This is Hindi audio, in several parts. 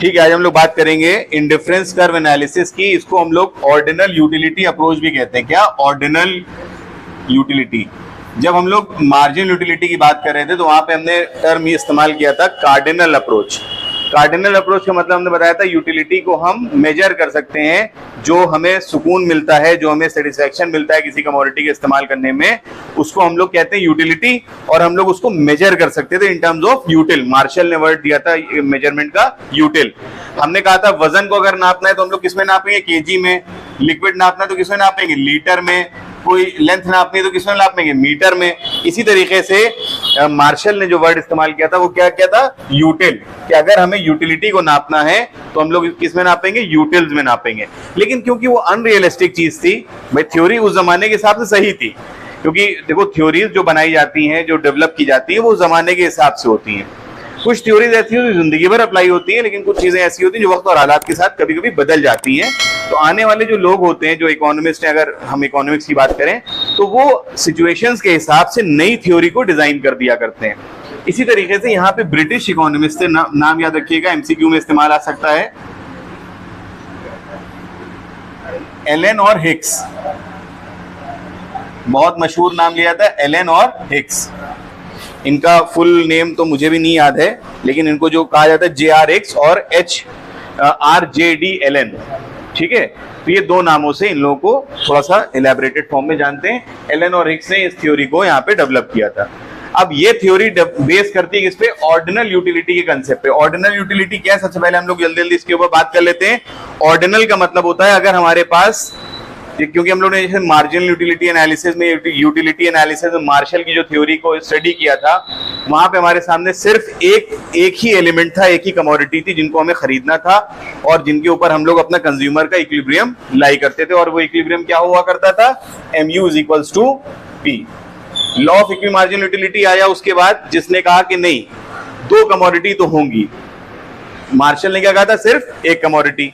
ठीक है, आज हम लोग बात करेंगे इंडिफरेंस कर्व एनालिसिस की। इसको हम लोग ऑर्डिनल यूटिलिटी अप्रोच भी कहते हैं। क्या? Ordinal utility. जब हम लोग मार्जिनल यूटिलिटी की बात कर रहे थे तो वहां पे हमने टर्म ये इस्तेमाल किया था कार्डिनल अप्रोच। कार्डिनल अप्रोच का मतलब हमने बताया था यूटिलिटी को हम मेजर कर सकते हैं, जो हमें सुकून मिलता है, जो हमें सेटिस्फैक्शन मिलता है किसी कमोडिटी के इस्तेमाल करने में, उसको हम लोग कहते हैं यूटिलिटी। और हम लोग उसको मेजर कर सकते थे in terms of util. Marshall ने वर्ड दिया था मेजरमेंट का, यूटिल। हमने कहा था वजन को अगर नापना है तो हम लोग किसमें नापेंगे? केजी में। लिक्विड नापना है तो किसमें नापेंगे? लीटर में। कोई लेंथ नापनी है तो किसमें नापेंगे? मीटर में। इसी तरीके से मार्शल ने जो वर्ड इस्तेमाल किया था वो क्या क्या था? यूटिल। कि अगर हमें यूटिलिटी को नापना है तो हम लोग किसमें नापेंगे? यूटिल्स में नापेंगे। लेकिन क्योंकि वो अनरियलिस्टिक चीज थी, भाई थ्योरी उस जमाने के हिसाब से सही थी, क्योंकि देखो थ्योरीज जो बनाई जाती हैं, जो डेवलप की जाती है, वो जमाने के हिसाब से होती हैं। कुछ थ्योरीज ऐसी होती है जिंदगी भर अप्लाई होती है, लेकिन कुछ चीजें ऐसी होती हैं जो वक्त और हालात के साथ कभी कभी बदल जाती हैं। तो आने वाले जो लोग होते हैं, जो इकोनॉमिस्ट हैं, अगर हम इकोनॉमिक्स की बात करें तो वो सिचुएशंस के हिसाब से नई थ्योरी को डिजाइन कर दिया करते हैं। इसी तरीके से यहाँ पे ब्रिटिश इकोनॉमिस्ट से नाम याद रखिएगा, एमसीक्यू में इस्तेमाल आ सकता है, एलन और हिक्स। बहुत मशहूर नाम लिया था, एलन और हिक्स। इनका फुल नेम तो मुझे भी नहीं याद है, लेकिन इनको जो कहा जाता है JR-Hicks और HRJD एलन। ठीक है, तो ये दो नामों से इन लोगों को थोड़ा सा इलेबोरेटेड फॉर्म में जानते हैं। एलन और हिक्स ने इस थ्योरी को यहाँ पे डेवलप किया था। अब ये थ्योरी बेस करती है किस पे? ऑर्डिनल यूटिलिटी के कंसेप्ट पे। ऑर्डिनल यूटिलिटी क्या है? सबसे पहले हम लोग जल्दी जल्दी इसके ऊपर बात कर लेते हैं। ऑर्डिनल का मतलब होता है अगर हमारे पास, क्योंकि हम लोग ने जैसे मार्जिनल यूटिलिटी एनालिसिस में, यूटिलिटी एनालिसिस में मार्शल की जो थ्योरी को स्टडी किया था, वहां पे हमारे सामने सिर्फ एक ही एलिमेंट था, एक ही कमोडिटी थी जिनको हमें खरीदना था और जिनके ऊपर हम लोग अपना कंज्यूमर का इक्विलिब्रियम लाई करते थे। और वो इक्विलिब्रियम क्या हुआ करता था? MU = P। Law of equi marginal utility आया उसके बाद, जिसने कहा कि नहीं, दो कमोडिटी तो होंगी। मार्शल ने क्या कहा था? सिर्फ एक कमोडिटी।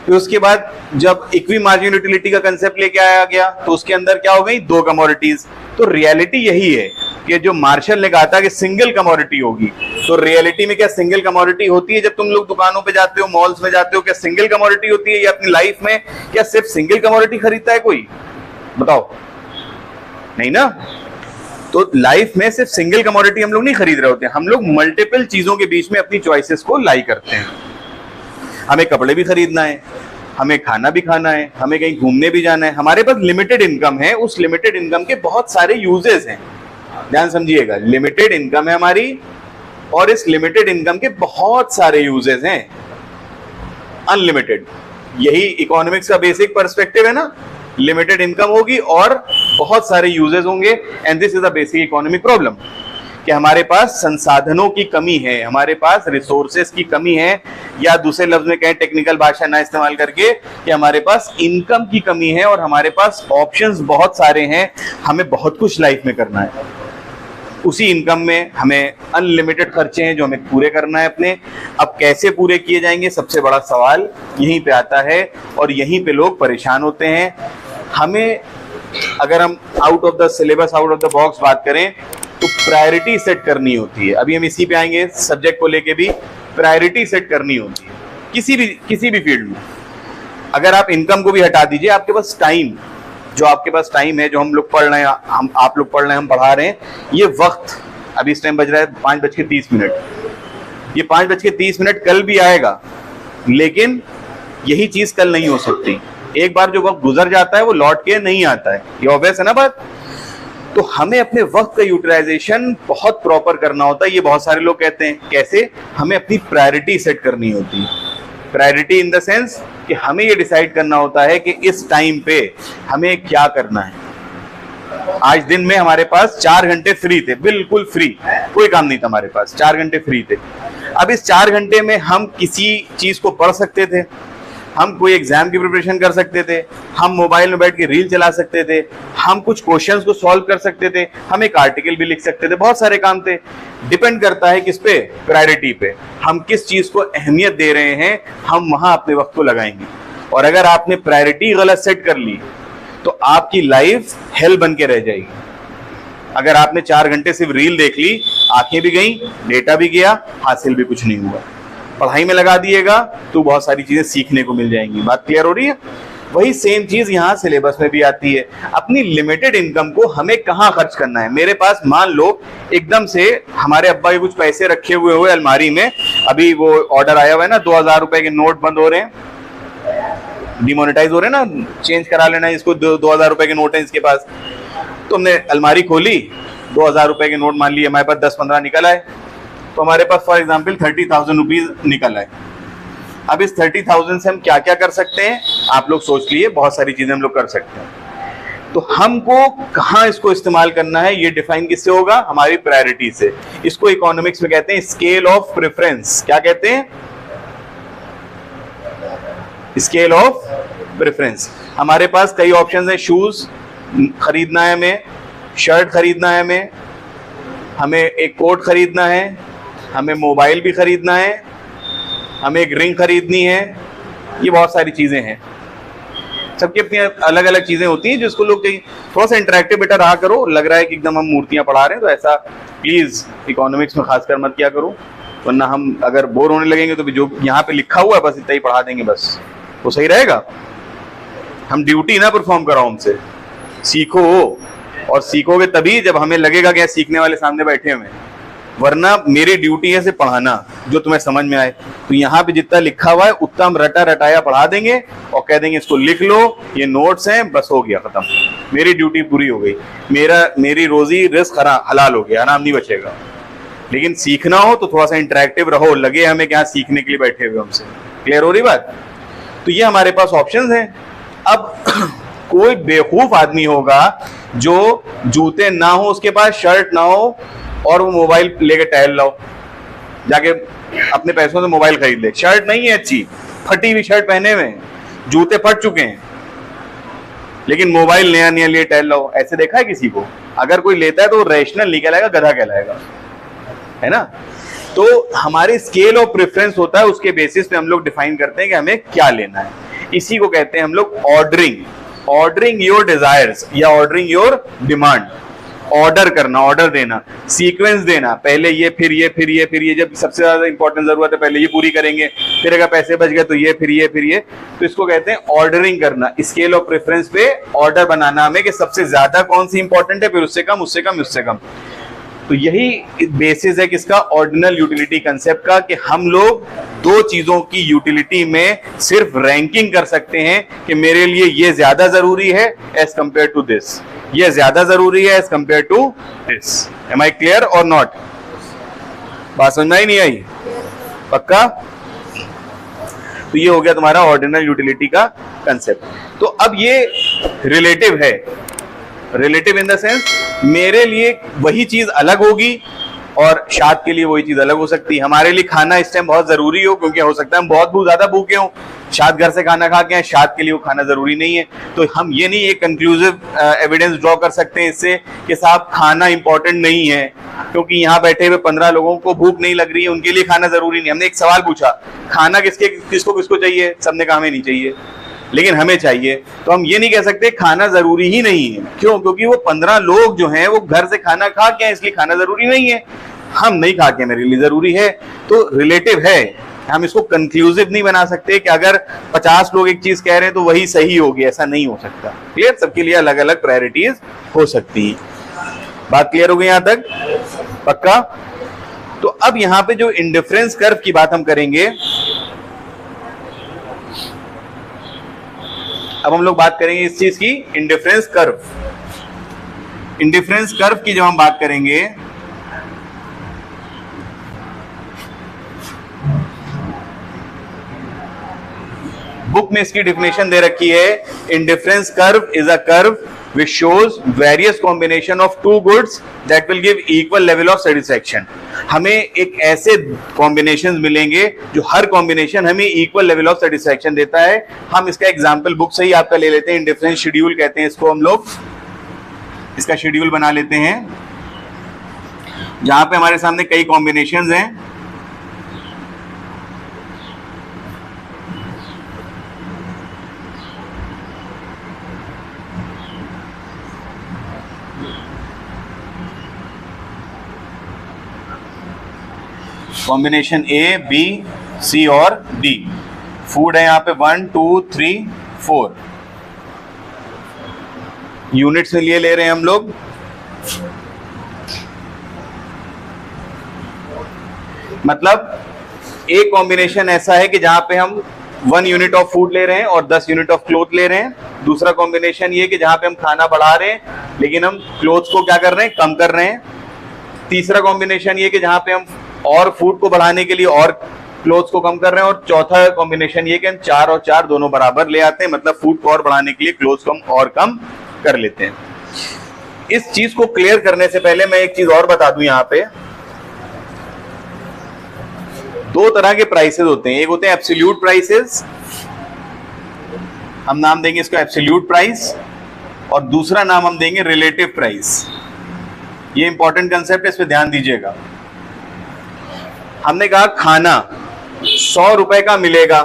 फिर उसके बाद जब इक्वी मार्जिनल यूटिलिटी का कंसेप्ट लेके आया गया तो उसके अंदर क्या हो गई? दो कमोडिटीज। तो रियलिटी यही है कि जो मार्शल ने कहा था कि सिंगल कमोडिटी होगी, तो रियलिटी में क्या सिंगल कमोडिटी होती है? जब तुम लोग दुकानों पे जाते हो, मॉल्स में जाते हो, क्या सिंगल कमोडिटी होती है? या अपनी लाइफ में क्या सिर्फ सिंगल कमोडिटी खरीदता है कोई? बताओ, नहीं ना। तो लाइफ में सिर्फ सिंगल कमोडिटी हम लोग नहीं खरीद रहे होते, हम लोग मल्टीपल चीजों के बीच में अपनी चॉइसेस को लाई करते हैं। हमें कपड़े भी खरीदना है, हमें खाना भी खाना है, हमें कहीं घूमने भी जाना है। हमारे पास लिमिटेड इनकम है, उस लिमिटेड इनकम के बहुत सारे यूजेस हैं। ध्यान समझिएगा, लिमिटेड इनकम है हमारी और इस लिमिटेड इनकम के बहुत सारे यूजेस हैं, अनलिमिटेड। यही इकोनॉमिक्स का बेसिक पर्सपेक्टिव है ना। लिमिटेड इनकम होगी और बहुत सारे यूजेस होंगे, and this is the basic economic problem कि हमारे पास संसाधनों की कमी है, हमारे पास रिसोर्सेस की कमी है, या दूसरे लफ्ज में कहें टेक्निकल भाषा ना इस्तेमाल करके कि हमारे पास इनकम की कमी है और हमारे पास ऑप्शंस बहुत सारे हैं, हमें बहुत कुछ लाइफ में करना है। उसी इनकम में हमें अनलिमिटेड खर्चे हैं जो हमें पूरे करना है अपने। अब कैसे पूरे किए जाएंगे, सबसे बड़ा सवाल यहीं पे आता है और यहीं पे लोग परेशान होते हैं। हमें, अगर हम out of the syllabus, out of the box बात करें तो प्रायोरिटी सेट करनी होती है। अभी हम इसी पे आएंगे, सब्जेक्ट को लेके भी प्रायोरिटी सेट करनी होती है किसी भी फील्ड में। अगर आप इनकम को भी हटा दीजिए, आपके पास टाइम, जो आपके पास टाइम है, जो हम लोग पढ़ रहे हैं, आप लोग पढ़ रहे हैं, हम पढ़ा रहे हैं, ये वक्त अभी इस टाइम बज रहा है 5:30। ये 5:30 कल भी आएगा, लेकिन यही चीज कल नहीं हो सकती। एक बार जो वक्त गुजर जाता है वो लौट के नहीं आता है, ये ऑब्वियस है ना बात। तो हमें अपने वक्त का यूटिलाइजेशन बहुत प्रॉपर करना होता है। ये बहुत सारे लोग कहते हैं, कैसे? हमें अपनी प्रायोरिटी सेट करनी होती है। प्रायोरिटी इन द सेंस कि हमें ये डिसाइड करना होता है कि इस टाइम पे हमें क्या करना है। आज दिन में हमारे पास 4 घंटे फ्री थे, बिल्कुल फ्री, कोई काम नहीं था हमारे पास, 4 घंटे फ्री थे। अब इस 4 घंटे में हम किसी चीज को पढ़ सकते थे, हम कोई एग्जाम की प्रिपरेशन कर सकते थे, हम मोबाइल में बैठ के रील चला सकते थे, हम कुछ क्वेश्चंस को सॉल्व कर सकते थे, हम एक आर्टिकल भी लिख सकते थे, बहुत सारे काम थे। डिपेंड करता है किस पे? प्रायोरिटी पे। हम किस चीज को अहमियत दे रहे हैं, हम वहां अपने वक्त को लगाएंगे। और अगर आपने प्रायोरिटी गलत सेट कर ली तो आपकी लाइफ हेल बन के रह जाएगी। अगर आपने 4 घंटे सिर्फ रील देख ली, आंखें भी गई, डेटा भी गया, हासिल भी कुछ नहीं हुआ। पढ़ाई में लगा दिएगा तो बहुत सारी चीजें सीखने को मिल जाएंगी। बात क्लियर हो रही है? वही सेम चीज यहाँ सिलेबस में भी आती है। अपनी लिमिटेड इनकम को हमें कहाँ खर्च करना है। मेरे पास मान लो एकदम से हमारे अब्बा के कुछ पैसे रखे हुए अलमारी में, अभी वो ऑर्डर आया हुआ है ना, 2000 रुपए के नोट बंद हो रहे हैं, डिमोनेटाइज हो रहे हैं ना, चेंज करा लेना इसको, 2000 रुपए के नोट है इसके पास। तो हमने अलमारी खोली, 2000 रुपए के नोट मान लिए हमारे पास 10-15 निकल आए, तो हमारे पास फॉर एग्जाम्पल 30,000 रुपीज निकल आए। अब इस 30,000 से हम क्या क्या कर सकते हैं, आप लोग सोच लिए, बहुत सारी चीजें हम लोग कर सकते हैं। तो हमको कहाँ इसको इस्तेमाल करना है ये डिफाइन किससे होगा, हमारी प्रायोरिटी से। इसको इकोनॉमिक्स में कहते हैं स्केल ऑफ प्रेफरेंस। क्या कहते हैं? Scale of preference. हमारे पास कई ऑप्शंस हैं, शूज खरीदना है हमें, शर्ट खरीदना है हमें एक कोट खरीदना है, हमें मोबाइल भी खरीदना है, हमें एक रिंग खरीदनी है, ये बहुत सारी चीजें हैं। सबकी अपनी अलग अलग चीजें होती हैं जिसको लोग कहीं थोड़ा सा इंटरेक्टिव बेटा रहा करो। लग रहा है कि एकदम हम मूर्तियां पढ़ा रहे हैं, तो ऐसा प्लीज इकोनॉमिक्स में खासकर मत किया करो, वरना हम अगर बोर होने लगेंगे तो भी जो यहाँ पे लिखा हुआ है बस इतना ही पढ़ा देंगे, बस वो सही रहेगा। हम ड्यूटी ना परफॉर्म कराओ हमसे, सीखो, और सीखोगे तभी जब हमें लगेगा कि सीखने वाले सामने बैठे हुए, वरना मेरी ड्यूटी है सिर्फ पढ़ाना जो तुम्हें समझ में आए। तो यहाँ पे जितना लिखा हुआ है उतना हम रटा रटाया पढ़ा देंगे और कह देंगे इसको लिख लो, ये नोट्स हैं, बस हो गया, खत्म, मेरी ड्यूटी पूरी हो गई, मेरी रोजी रिस्क हलाल हो गया, आराम नहीं बचेगा। लेकिन सीखना हो तो थोड़ा सा इंटरेक्टिव रहो, लगे हमें क्या सीखने के लिए बैठे हुए हमसे। क्लियर हो रही बात? तो ये हमारे पास ऑप्शंस हैं। अब कोई बेवकूफ आदमी होगा जो जूते ना हो उसके पास, शर्ट ना हो, और वो मोबाइल लेके टहल लो, जाके अपने पैसों से मोबाइल खरीद ले। शर्ट नहीं है अच्छी, फटी हुई शर्ट पहने हुए, जूते फट चुके हैं, लेकिन मोबाइल नया नया लिए टहल लो। ऐसे देखा है किसी को? अगर कोई लेता है तो रैशनल नहीं कहलाएगा, गधा कहलाएगा, है ना? तो हमारी स्केल ऑफ प्रेफरेंस होता है, उसके बेसिस पे हम लोग डिफाइन करते हैं कि हमें क्या लेना है। इसी को कहते हैं हम लोग ऑर्डरिंग योर डिजायर्स या ऑर्डरिंग योर डिमांड। ऑर्डर करना, ऑर्डर देना, सीक्वेंस देना, पहले ये फिर ये फिर ये फिर ये, जब सबसे ज्यादा इंपॉर्टेंट जरूरत है पहले ये पूरी करेंगे, फिर अगर पैसे बच गए तो ये फिर ये फिर ये। तो इसको कहते हैं ऑर्डरिंग करना, स्केल ऑफ प्रेफरेंस पे ऑर्डर बनाना हमें कि सबसे ज्यादा कौन सी इंपॉर्टेंट है, फिर उससे कम, उससे कम, उससे कम। तो यही बेसिस है किसका, ऑर्डिनल यूटिलिटी कंसेप्ट का, कि हम लोग दो चीजों की यूटिलिटी में सिर्फ रैंकिंग कर सकते हैं कि मेरे लिए ये ज्यादा जरूरी है एज कंपेयर टू दिस, ये ज्यादा जरूरी है as compare to this. Am I clear और नॉट? बात समझ में ही नहीं आई? पक्का? तो ये हो गया तुम्हारा ऑर्डिनल यूटिलिटी का कंसेप्ट। तो अब ये रिलेटिव है, रिलेटिव इन द सेंस मेरे लिए वही चीज अलग होगी और शाद के लिए वही चीज अलग हो सकती है। हमारे लिए खाना इस टाइम बहुत जरूरी हो, क्योंकि हो सकता है हम बहुत ज्यादा भूखे हों, शाद घर से खाना खा के हैं, शाद के लिए वो खाना जरूरी नहीं है। तो हम ये नहीं एक कंक्लूसिव एविडेंस ड्रॉ कर सकते हैं इससे कि साहब खाना इंपॉर्टेंट नहीं है, क्योंकि यहाँ बैठे हुए 15 लोगों को भूख नहीं लग रही है, उनके लिए खाना जरूरी नहीं। हमने एक सवाल पूछा, खाना किसको किसको चाहिए? सबने कहा हमें नहीं चाहिए, लेकिन हमें चाहिए। तो हम ये नहीं कह सकते खाना जरूरी ही नहीं है। क्यों? क्योंकि वो 15 लोग जो हैं वो घर से खाना खा के हैं, इसलिए खाना जरूरी नहीं है। हम नहीं खा के मेरे लिए जरूरी है। तो रिलेटिव है, हम इसको कंक्लूसिव नहीं बना सकते कि अगर 50 लोग एक चीज कह रहे हैं तो वही सही होगी, ऐसा नहीं हो सकता। क्लियर? सबके लिए अलग अलग प्रायोरिटीज हो सकती है। बात क्लियर हो गई यहां तक? पक्का? तो अब यहां पे जो इंडिफरेंस कर्व की बात हम करेंगे, अब हम लोग बात करेंगे इस चीज की, इंडिफरेंस कर्व। इंडिफरेंस कर्व की जब हम बात करेंगे, बुक में इसकी डेफिनेशन दे रखी है, indifference curve is a curve which shows various combination of two goods that will give equal level of satisfaction। हमें एक ऐसे कॉम्बिनेशन मिलेंगे जो हर कॉम्बिनेशन हमें इक्वल लेवल ऑफ सेटिस्फैक्शन देता है। हम इसका एग्जांपल बुक से ही आपका ले लेते हैं, इंडिफरेंस शेड्यूल कहते हैं इसको, हम लोग इसका शेड्यूल बना लेते हैं जहां पे हमारे सामने कई कॉम्बिनेशंस हैं। कॉम्बिनेशन ए, बी सी और डी। फूड है यहाँ पे 1 2 3 4 यूनिट्स में लिए ले रहे हैं हम लोग। मतलब एक कॉम्बिनेशन ऐसा है कि जहां पे हम 1 यूनिट ऑफ फूड ले रहे हैं और 10 यूनिट ऑफ क्लोथ ले रहे हैं। दूसरा कॉम्बिनेशन ये कि जहां पे हम खाना बढ़ा रहे हैं लेकिन हम क्लोथ्स को क्या कर रहे हैं, कम कर रहे हैं। तीसरा कॉम्बिनेशन ये कि जहां पे हम और फूड को बढ़ाने के लिए और क्लोथ्स को कम कर रहे हैं। और चौथा कॉम्बिनेशन ये कि हम 4 और 4 दोनों बराबर ले आते हैं, मतलब फूड को और बढ़ाने के लिए क्लोथ्स को हम और कम कर लेते हैं। इस चीज को क्लियर करने से पहले मैं एक चीज और बता दूं, यहां पे दो तरह के प्राइसेस होते हैं। एक होते हैं एब्सोल्यूट प्राइसेस, हम नाम देंगे इसको एब्सोल्यूट प्राइस, और दूसरा नाम हम देंगे रिलेटिव प्राइस। ये इंपॉर्टेंट कंसेप्ट है, इस पे ध्यान दीजिएगा। हमने कहा खाना 100 रुपए का मिलेगा,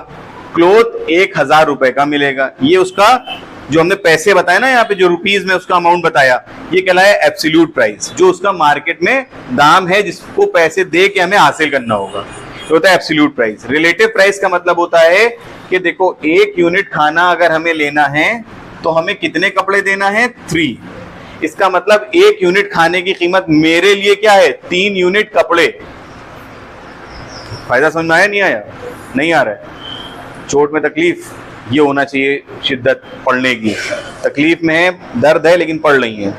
क्लोथ 1000 रुपए का मिलेगा। ये उसका जो हमने पैसे बताए ना, यहाँ पे जो रुपीज में उसका अमाउंट बताया, ये कहलाया एब्सोल्यूट प्राइस, जो उसका मार्केट में दाम है जिसको पैसे दे के हमें हासिल करना होगा, तो होता है एब्सोल्यूट प्राइस। रिलेटिव प्राइस का मतलब होता है कि देखो 1 यूनिट खाना अगर हमें लेना है तो हमें कितने कपड़े देना है, 3। इसका मतलब 1 यूनिट खाने की कीमत मेरे लिए क्या है, 3 यूनिट कपड़े। फायदा समझ में आया, नहीं आया? नहीं आ रहा है? चोट में तकलीफ, ये होना चाहिए शिद्दत पढ़ने की। तकलीफ में है, दर्द है, लेकिन पढ़ रही है,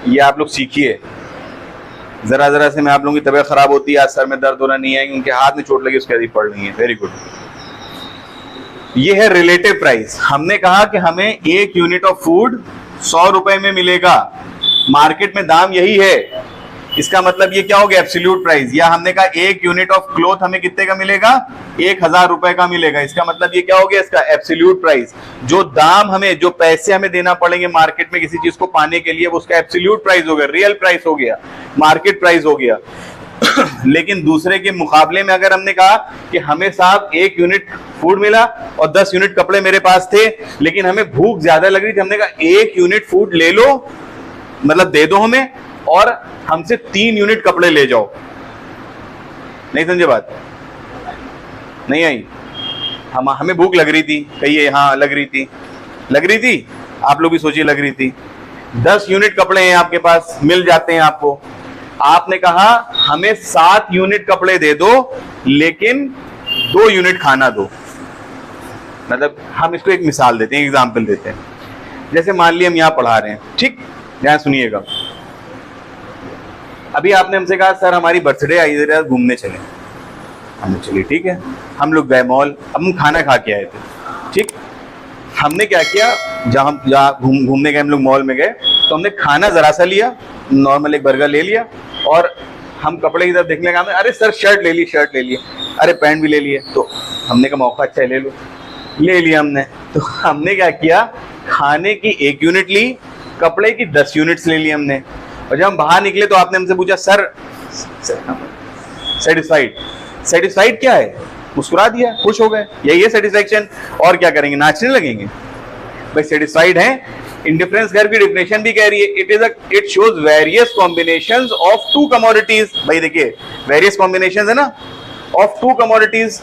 ये आप लोग सीखिए। जरा जरा से मैं आप लोगों की तबीयत खराब होती है, आज सर में दर्द होना नहीं है, उनके हाथ में चोट लगी, उसके बाद पढ़ रही है। Very good. ये है रिलेटिव प्राइस। हमने कहा कि हमें 1 यूनिट ऑफ फूड 100 रुपए में मिलेगा, मार्केट में दाम यही है। इसका मतलब ये क्या हो गया, एब्सोल्यूट प्राइस। या हमने कहा 1 यूनिट ऑफ क्लोथ हमें कितने का मिलेगा, 1000 रुपए का मिलेगा। इसका मतलब ये क्या हो गया, इसका एब्सोल्यूट प्राइस। जो दाम हमें, जो पैसे हमें देना पड़ेंगे मार्केट में किसी चीज को पाने के लिए, वो उसका एब्सोल्यूट प्राइस हो गया, रियल प्राइस हो गया, मार्केट प्राइस हो गया। लेकिन दूसरे के मुकाबले में अगर हमने कहा कि हमें साहब 1 यूनिट फूड मिला और 10 यूनिट कपड़े मेरे पास थे, लेकिन हमें भूख ज्यादा लग रही थी, हमने कहा 1 यूनिट फूड ले लो, मतलब दे दो हमें, और हमसे 3 यूनिट कपड़े ले जाओ। नहीं समझे बात? नहीं आई? हमें भूख लग रही थी, कहिए हाँ लग रही थी, लग रही थी, आप लोग भी सोचिए लग रही थी। 10 यूनिट कपड़े हैं आपके पास, मिल जाते हैं आपको। आपने कहा हमें 7 यूनिट कपड़े दे दो, लेकिन 2 यूनिट खाना दो। मतलब हम इसको एक मिसाल देते हैं, एग्जाम्पल देते हैं। जैसे मान लिया हम यहाँ पढ़ा रहे हैं, ठीक, ध्यान सुनिएगा। अभी आपने हमसे कहा सर हमारी बर्थडे आई, इधर घूमने चले। हमने चलिए ठीक है, हम लोग गए मॉल, अब हम खाना खा के आए थे, ठीक। हमने क्या किया, जहाँ घूमने गए हम लोग मॉल में गए, तो हमने खाना जरा सा लिया, नॉर्मल एक बर्गर ले लिया, और हम कपड़े की तरफ देखने का, अरे सर शर्ट ले लिए, अरे पैंट भी ले लिए। तो हमने कहा मौका अच्छा है, ले लिया हमने। तो हमने क्या किया, खाने की 1 यूनिट ली, कपड़े की 10 यूनिट्स ले ली हमने। और जब हम बाहर निकले तो आपने हमसे पूछा सर सेटिस्फाइड क्या है, मुस्कुरा दिया, खुश हो गए, यही है सेटिस्फैक्शन। और क्या करेंगे, नाचने लगेंगे? भाई सेटिस्फाइड हैं। इंडिफरेंस घर की डिफिनेशन भी कह रही है, it shows various combinations of 2 commodities. भाई देखिए वेरियस कॉम्बिनेशंस है ना, of 2 commodities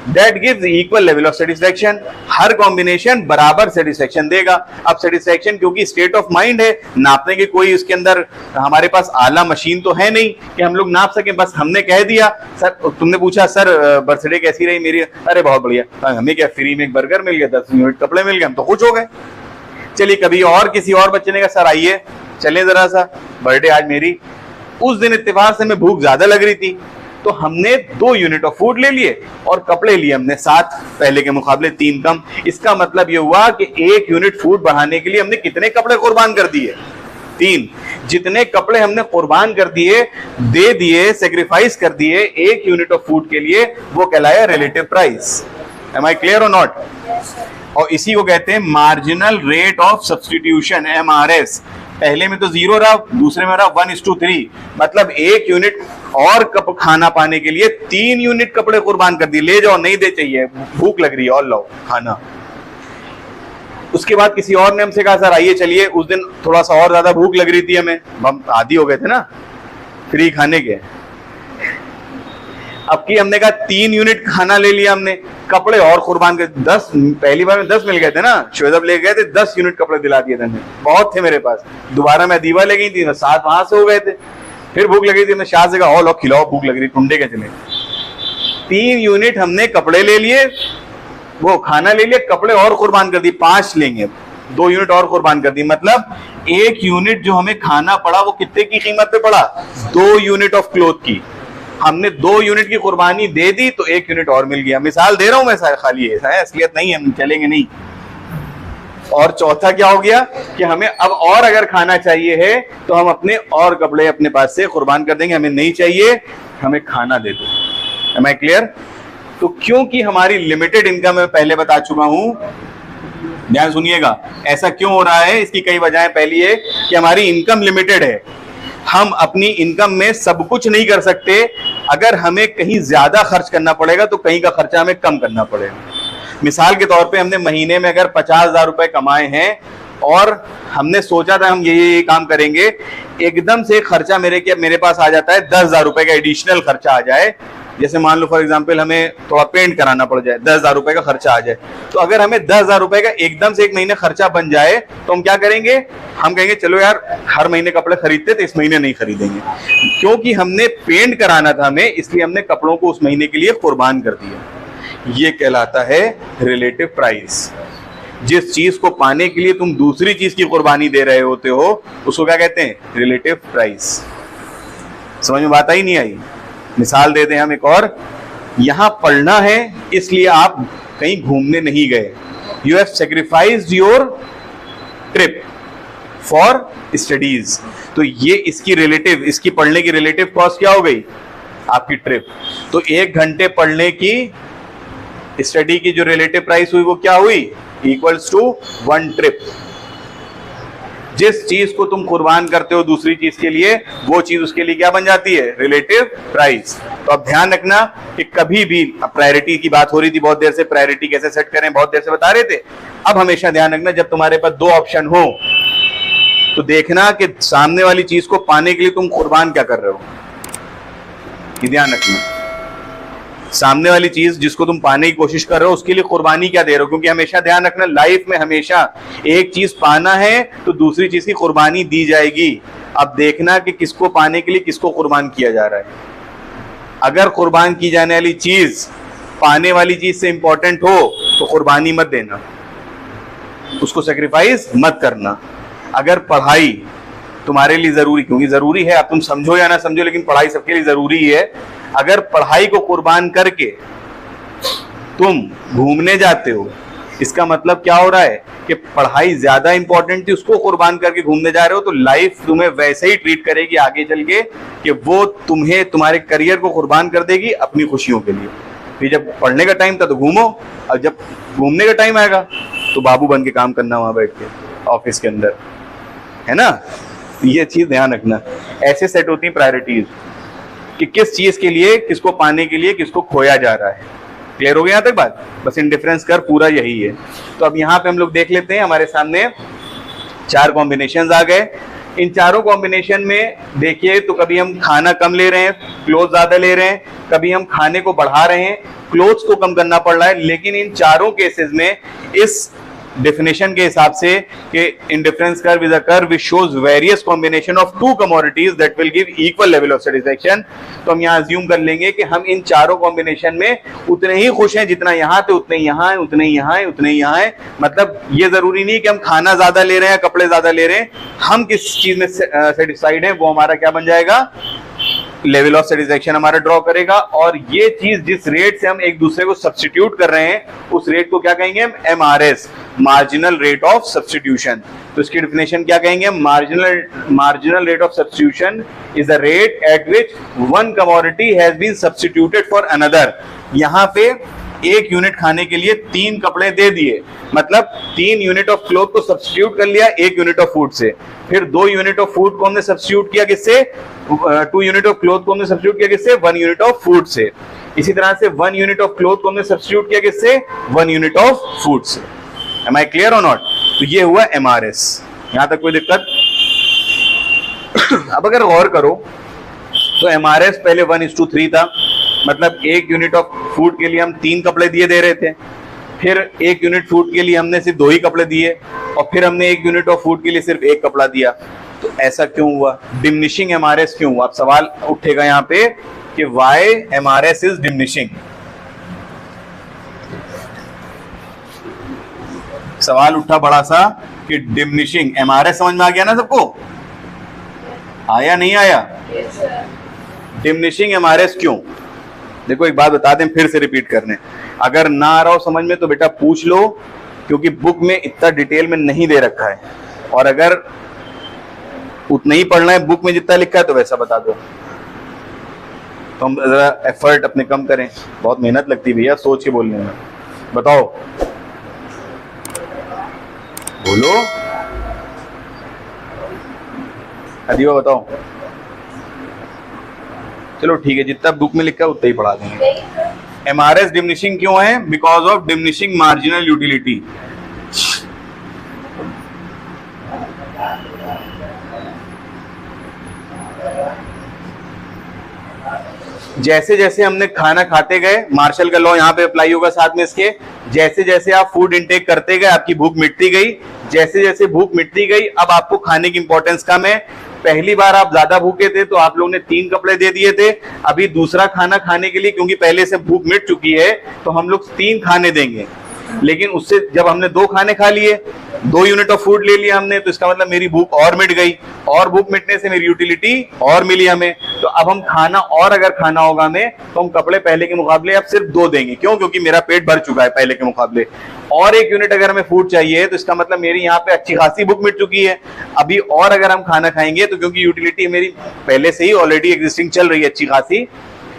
that gives equal level of satisfaction. Her combination बराबर सेटिस्फैक्शन देगा। अब सेटिस्फैक्शन क्योंकि स्टेट ऑफ माइंड है, नापने की कोई उसके अंदर हमारे पास आला मशीन तो है नहीं कि हम लोग नाप सकें। बस हमने कह दिया, सर तुमने पूछा सर बर्थडे कैसी रही मेरी, अरे बहुत बढ़िया, हमें क्या फ्री में एक बर्गर मिल गया, 10 यूनिट कपड़े मिल गए, हम तो खुश हो गए। चलिए कभी और किसी और बच्चे ने कहा सर आइए चले जरा सा, बर्थडे आज मेरी, उस दिन इत्तेफाक से हमें भूख ज्यादा लग रही थी, तो हमने 2 यूनिट ऑफ फूड ले लिए और कपड़े लिए हमने 7, पहले के मुकाबले 3 कम। इसका मतलब ये हुआ कि 1 यूनिट फूड बढ़ाने के लिए हमने कितने कपड़े कुर्बान कर दिए, 3। जितने कपड़े हमने कुर्बान कर दिए, दे दिए, सेक्रीफाइस कर दिए 1 यूनिट ऑफ फूड के लिए, वो कहलाया relative price. Am I clear और नॉट? और इसी को कहते हैं marginal rate of substitution, MRS। पहले में तो 0 रहा, दूसरे में रहा 1:3, मतलब 1 यूनिट और कप खाना पाने के लिए 3 यूनिट कपड़े कुर्बान कर दिए। ले जाओ, नहीं दे चाहिए, भूख लग रही है और लो खाना। उसके बाद किसी और ने हमसे कहा सर आइए चलिए, उस दिन थोड़ा सा और ज्यादा भूख लग रही थी हमें, हम आदी हो गए थे ना फ्री खाने के। अब की हमने कहा 3 यूनिट खाना ले लिया हमने, कपड़े और कुर्बान कर 10, पहली बार में 10 मिल गए थे ना, शोएब ले गए थे 10 यूनिट कपड़े दिला दिए थे, बहुत थे मेरे पास। दोबारा मैं दीवा ले गई थी, 7 वहां से हो गए थे। फिर भूख लगी थी, मैं शाह से कहा लो खिलाओ, भूख लग रही, टुंडे के चले। 3 यूनिट हमने कपड़े ले लिए, वो खाना ले लिया, कपड़े और कुर्बान कर दी, 5 लेंगे, 2 यूनिट और कुर्बान कर दी। मतलब 1 यूनिट जो हमें खाना पड़ा वो कितने की कीमत पे पड़ा? 2 यूनिट ऑफ क्लोथ की। हमने 2 यूनिट की कुर्बानी दे दी तो 1 यूनिट और मिल गया। मिसाल दे रहा हूं मैं, खाली है, असलियत नहीं है, हम चलेंगे नहीं। और चौथा क्या हो गया कि हमें अब और अगर खाना चाहिए है तो हम अपने और कपड़े अपने पास से कुर्बान कर देंगे, हमें नहीं चाहिए, हमें खाना दे दो। Am I clear? तो क्योंकि हमारी लिमिटेड इनकम मैं पहले बता चुका हूं, ध्यान सुनिएगा, ऐसा क्यों हो रहा है, इसकी कई वजहें। पहली है कि हमारी इनकम लिमिटेड है, हम अपनी इनकम में सब कुछ नहीं कर सकते। अगर हमें कहीं ज्यादा खर्च करना पड़ेगा तो कहीं का खर्चा हमें कम करना पड़ेगा। मिसाल के तौर पे हमने महीने में अगर 50,000 रुपए कमाए हैं और हमने सोचा था हम ये काम करेंगे, एकदम से खर्चा मेरे पास आ जाता है 10,000 रुपए का एडिशनल खर्चा आ जाए। जैसे मान लो फॉर एग्जांपल हमें थोड़ा पेंट कराना पड़ जाए, 10,000 रुपए का खर्चा आ जाए। तो अगर हमें 10,000 रुपए का एकदम से एक महीने खर्चा बन जाए तो हम क्या करेंगे? हम कहेंगे चलो यार हर महीने कपड़े खरीदते थे, इस महीने नहीं खरीदेंगे। क्योंकि हमने पेंट कराना था हमें, इसलिए हमने कपड़ों को उस महीने के लिए कुर्बान कर दिया। ये कहलाता है रिलेटिव प्राइस। जिस चीज को पाने के लिए तुम दूसरी चीज की कुर्बानी दे रहे होते हो उसको क्या कहते हैं? Relative price. समझ में बात आई नहीं आई? मिसाल देते हैं हम एक और, यहां पढ़ना है इसलिए आप कहीं घूमने नहीं गए, you have sacrificed your trip for studies. तो ये इसकी रिलेटिव, इसकी पढ़ने की रिलेटिव कॉस्ट क्या हो गई? आपकी ट्रिप। तो 1 घंटे पढ़ने की स्टडी की जो रिलेटिव प्राइस हुई वो क्या हुई? Equals to 1 trip. जिस चीज को तुम कुर्बान करते हो दूसरी चीज के लिए, वो चीज उसके लिए क्या बन जाती है? Relative price. तो अब ध्यान रखना कि कभी भी, प्रायोरिटी की बात हो रही थी बहुत देर से, प्रायोरिटी कैसे सेट करें बहुत देर से बता रहे थे। अब हमेशा ध्यान रखना जब तुम्हारे पास 2 ऑप्शन हो तो देखना कि सामने वाली चीज को पाने के लिए तुम कुर्बान क्या कर रहे हो, ये ध्यान रखना। सामने वाली चीज जिसको तुम पाने की कोशिश कर रहे हो उसके लिए कुर्बानी क्या दे रहे हो। क्योंकि हमेशा ध्यान रखना, लाइफ में हमेशा एक चीज पाना है तो दूसरी चीज की कुर्बानी दी जाएगी। अब देखना कि किसको पाने के लिए किसको कुर्बान किया जा रहा है। अगर कुर्बान की जाने वाली चीज पाने वाली चीज से इंपॉर्टेंट हो तो कुर्बानी मत देना, उसको सेक्रीफाइस मत करना। अगर पढ़ाई तुम्हारे लिए जरूरी, क्योंकि जरूरी है, आप तुम समझो या ना समझो, लेकिन पढ़ाई सबके लिए जरूरी है। अगर पढ़ाई को कुर्बान करके तुम घूमने जाते हो, इसका मतलब क्या हो रहा है कि पढ़ाई ज्यादा इंपॉर्टेंट थी, उसको कुर्बान करके घूमने जा रहे हो। तो लाइफ तुम्हें वैसे ही ट्रीट करेगी आगे चल के कि वो तुम्हें तुम्हारे करियर को कुर्बान कर देगी अपनी खुशियों के लिए। फिर जब पढ़ने का टाइम था तो घूमो, और जब घूमने का टाइम आएगा तो बाबू बन के काम करना वहां बैठ के ऑफिस के अंदर, है ना। ये चीज ध्यान रखना। ऐसे सेट होती है प्रायोरिटीज कि किस चीज के लिए, किसको पाने के लिए किसको खोया जा रहा है। क्लियर हो गया यहाँ तक बात? बस इंडिफरेंस कर पूरा यही है। तो अब यहाँ पे हम लोग देख लेते हैं, हमारे सामने 4 कॉम्बिनेशंस आ गए। इन चारों कॉम्बिनेशन में देखिए तो कभी हम खाना कम ले रहे हैं, क्लोथ ज्यादा ले रहे हैं, कभी हम खाने को बढ़ा रहे हैं, क्लोथ्स को कम करना पड़ रहा है। लेकिन इन चारों केसेस में इस डेफिनेशन के हिसाब से कि indifference curve is a curve which shows various combination of 2 commodities that will give equal level of satisfaction. तो हम यहाँ अज्यूम कर लेंगे कि हम इन चारों कॉम्बिनेशन में उतने ही खुश हैं जितना यहाँ थे, उतने ही यहाँ है, उतने ही यहाँ है, उतने ही यहाँ है। मतलब ये जरूरी नहीं कि हम खाना ज्यादा ले रहे हैं, कपड़े ज्यादा ले रहे हैं, हम किस चीज में सेटिस्फाइड है वो हमारा क्या बन जाएगा? लेवल ऑफ सेटिस्फैक्शन हमारा ड्रॉ करेगा। और ये चीज जिस रेट से हम एक दूसरे को सब्स्टिट्यूट कर रहे हैं उस रेट को क्या कहेंगे हम? MRS, marginal rate of substitution. तो इसकी डेफिनेशन क्या कहेंगे? Marginal rate of substitution is the rate at which one commodity has been substituted for another. यहाँ पे 1 यूनिट खाने के लिए 3 कपड़े दे दिए, मतलब 3 यूनिट ऑफ क्लोथ को सब्स्टिट्यूट कर लिया 1 यूनिट ऑफ फूड से। फिर 2 यूनिट ऑफ फूड को हमने सब्स्टिट्यूट किया किससे? 2 यूनिट ऑफ क्लोथ को हमने सब्स्टिट्यूट किया किससे? 1 यूनिट ऑफ फूड से। इसी तरह से 1 यूनिट ऑफ क्लोथ को हमने सब्स्टिट्यूट किया किससे? 1 यूनिट ऑफ फूड से। एम आई क्लियर और नॉट? तो ये हुआ MRS। यहां तक कोई दिक्कत? अब अगर गौर करो तो MRS पहले 1:3 था, मतलब 1 यूनिट ऑफ फूड के लिए हम 3 कपड़े दिए दे रहे थे, फिर 1 यूनिट फूड के लिए हमने सिर्फ 2 ही कपड़े दिए, और फिर हमने 1 यूनिट ऑफ फूड के लिए सिर्फ 1 कपड़ा दिया। तो ऐसा क्यों हुआ? डिमिनिशिंग एमआरएस क्यों हुआ? अब सवाल उठेगा यहाँ पे कि व्हाई एमआरएस इज डिमिनिशिंग। सवाल उठा बड़ा सा कि डिमिनिशिंग एमआरएस, समझ में आ गया ना सबको? आया नहीं आया? डिमिनिशिंग एमआरएस क्यों? देखो एक बात बता दें, फिर से रिपीट करने, अगर ना आ रहा हो समझ में तो बेटा पूछ लो, क्योंकि बुक में इतना डिटेल में नहीं दे रखा है, और अगर उतना ही पढ़ना है बुक में जितना लिखा है तो वैसा बता दो। तो हम जरा एफर्ट अपने कम करें, बहुत मेहनत लगती है भैया सोच के बोलने में। बताओ, बोलो अदीबा, बताओ। चलो ठीक है, जितना बुक में लिखा है उतना ही पढ़ा देंगे। एमआरएस डिमिनिशिंग क्यों है? Because of diminishing marginal utility. जैसे जैसे हमने खाना खाते गए, मार्शल का लॉ यहाँ पे अप्लाई होगा साथ में इसके, जैसे जैसे आप फूड इंटेक करते गए आपकी भूख मिटती गई, जैसे जैसे भूख मिटती गई अब आपको खाने की इंपॉर्टेंस कम है। पहली बार आप ज्यादा भूखे थे तो आप लोगों ने 3 कपड़े दे दिए थे, अभी दूसरा खाना खाने के लिए क्योंकि पहले से भूख मिट चुकी है तो हम लोग 3 खाने देंगे, लेकिन उससे जब हमने 2 खाने खा लिए, 2 यूनिट ऑफ फूड ले लिया हमने, तो इसका मतलब मेरी भूख और मिट गई, और भूख मिटने से मेरी यूटिलिटी और मिली हमें। तो अब हम खाना और अगर खाना होगा हमें तो हम कपड़े पहले के मुकाबले अब सिर्फ 2 देंगे। क्यों? क्योंकि मेरा पेट भर चुका है पहले के मुकाबले। और 1 यूनिट अगर हमें फूड चाहिए तो इसका मतलब मेरी यहाँ पे अच्छी खासी भूख मिट चुकी है, अभी और अगर हम खाना खाएंगे तो क्योंकि यूटिलिटी मेरी पहले से ही ऑलरेडी एग्जिस्टिंग चल रही है अच्छी खासी,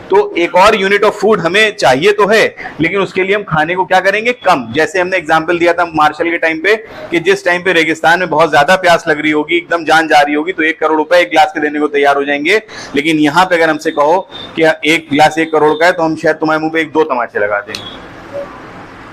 तो एक और यूनिट ऑफ फूड हमें चाहिए तो है, लेकिन उसके लिए हम खाने को क्या करेंगे? कम। जैसे हमने एग्जांपल दिया था मार्शल के टाइम पे कि जिस टाइम पे रेगिस्तान में बहुत ज्यादा प्यास लग रही होगी, एकदम जान जा रही होगी, तो 1 करोड़ रुपए 1 गिलास के देने को तैयार हो जाएंगे। लेकिन यहाँ पे अगर हमसे कहो कि 1 गिलास 1 करोड़ का है तो हम शायद तुम्हारे मुंह पे 1-2 तमाचे लगा देंगे।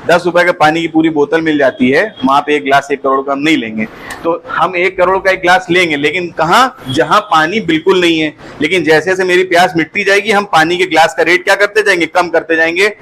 10 रुपए के पानी की पूरी बोतल मिल जाती है, वहां पे 1 गिलास 1 करोड़ का हम नहीं लेंगे। तो हम 1 करोड़ का 1 गिलास लेंगे, लेकिन कहां? जहां पानी बिल्कुल नहीं है। लेकिन जैसे जैसे मेरी प्यास मिटती जाएगी हम पानी के गिलास का रेट क्या करते जाएंगे? कम करते जाएंगे।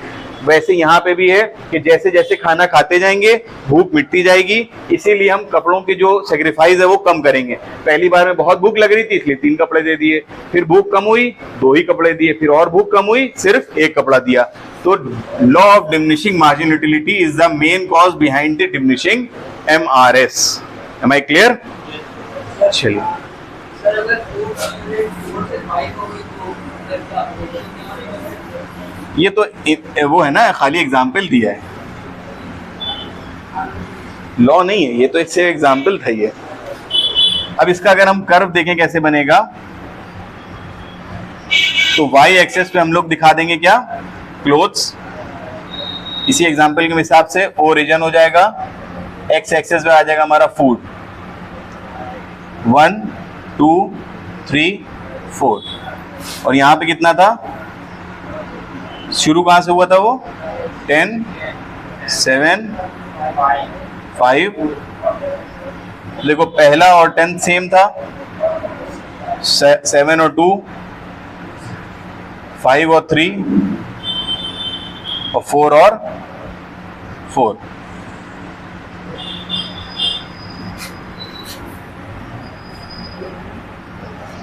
वैसे यहाँ पे भी है कि जैसे जैसे खाना खाते जाएंगे भूख मिटती जाएगी, इसीलिए हम कपड़ों की जो सेक्रीफाइस है वो कम करेंगे। पहली बार में बहुत भूख लग रही थी इसलिए 3 कपड़े दे दिए, फिर भूख कम हुई 2 ही कपड़े दिए, फिर और भूख कम हुई सिर्फ 1 कपड़ा दिया। तो law of diminishing marginal utility is the main cause behind the diminishing MRS. Am I clear? चलिए, ये तो वो है ना, खाली एग्जाम्पल दिया है, लॉ नहीं है ये, तो इससे एग्जाम्पल था ये। अब इसका अगर हम कर्व देखें कैसे बनेगा, तो वाई एक्सेस पे हम लोग दिखा देंगे क्या? क्लोथ्स। इसी एग्जाम्पल के हिसाब से ओरिजिन हो जाएगा, एक्स एक्सेस पे आ जाएगा हमारा फूड, 1 2 3 4, और यहां पे कितना था? शुरू कहां से हुआ था वो? 10 7 5। देखो पहला और 10 सेम था, 7 और 2, 5 और 3, और 4 और 4।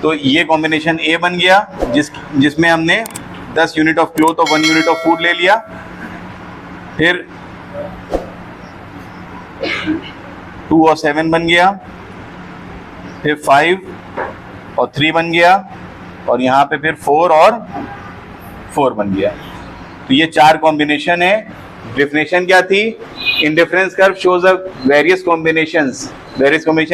तो ये कॉम्बिनेशन ए बन गया, जिसमें हमने 10 यूनिट ऑफ क्लोथ और 1 यूनिट ऑफ फूड ले लिया। फिर 2 और 7 बन गया, फिर 5 और 3 बन गया, और यहाँ पे फिर 4 और 4 बन गया। तो ये 4 कॉम्बिनेशन है। डेफिनेशन क्या थी? Indifference curve shows the various combination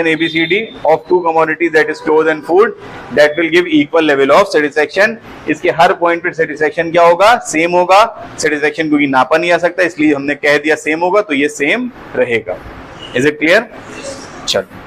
ABCD of 2 commodities that is clothes and food that will give equal level of satisfaction। इसके हर पॉइंट पे सेटिस्फेक्शन क्या होगा? सेम होगा। सेटिस्फेक्शन क्योंकि नापा नहीं आ सकता इसलिए हमने कह दिया सेम होगा, तो ये सेम रहेगा। Is it clear? चलो।